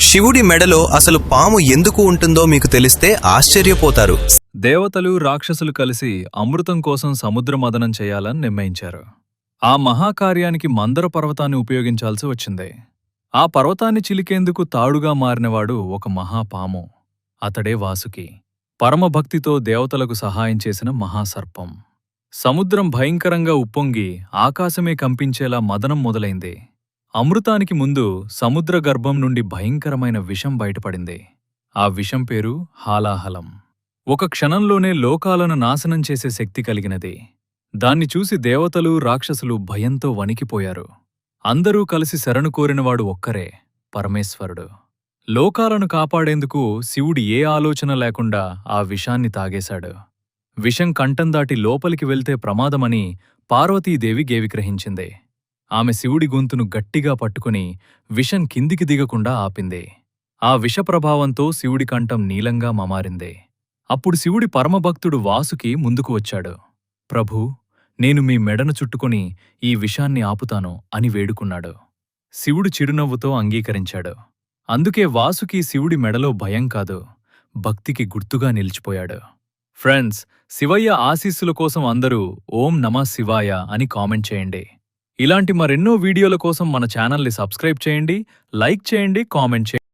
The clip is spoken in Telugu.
శివుడి మెడలో అసలు పాము ఎందుకు ఉంటుందో మీకు తెలిస్తే ఆశ్చర్యపోతారు. దేవతలు రాక్షసులు కలిసి అమృతం కోసం సముద్ర మదనం చేయాలని నిర్ణయించారు. ఆ మహాకార్యానికి మందర పర్వతాన్ని ఉపయోగించాల్సి వచ్చింది. ఆ పర్వతాన్ని చిలికేందుకు తాడుగా మారినవాడు ఒక మహాపాము. అతడే వాసుకి. పరమభక్తితో దేవతలకు సహాయం చేసిన మహాసర్పం. సముద్రం భయంకరంగా ఉప్పొంగి ఆకాశమే కంపించేలా మదనం మొదలైంది. అమృతానికి ముందు సముద్ర గర్భం నుండి భయంకరమైన విషం బయటపడింది. ఆ విషం పేరు హాలాహలం. ఒక క్షణంలోనే లోకాలను నాశనం చేసే శక్తి కలిగినది. దాన్ని చూసి దేవతలు రాక్షసులు భయంతో వణికిపోయారు. అందరూ కలిసి శరణు కోరినవాడు ఒక్కరే, పరమేశ్వరుడు. లోకాలను కాపాడేందుకు శివుడు ఏ ఆలోచన లేకుండా ఆ విషాన్ని తాగేశాడు. విషం కంఠం దాటి లోపలికి వెళ్తే ప్రమాదమని పార్వతీదేవి గ్రహించింది. ఆమె శివుడి గొంతును గట్టిగా పట్టుకుని విషం కిందికి దిగకుండా ఆపింది. ఆ విషప్రభావంతో శివుడి కంఠం నీలంగా మమారింది. అప్పుడు శివుడి పరమభక్తుడు వాసుకి ముందుకు వచ్చాడు. ప్రభూ, నేను మీ మెడను చుట్టుకుని ఈ విషాన్ని ఆపుతాను అని వేడుకున్నాడు. శివుడు చిరునవ్వుతో అంగీకరించాడు. అందుకే వాసుకి శివుడి మెడలో భయం కాదు, భక్తికి గుర్తుగా నిలిచిపోయాడు. ఫ్రెండ్స్, శివయ్య ఆశీస్సుల కోసం అందరూ ఓం నమః శివాయ అని కామెంట్ చేయండి. ఇలాంటి మరెన్నో వీడియోల కోసం మన ఛానల్ని సబ్స్క్రైబ్ చేయండి, లైక్ చేయండి, కామెంట్ చేయండి.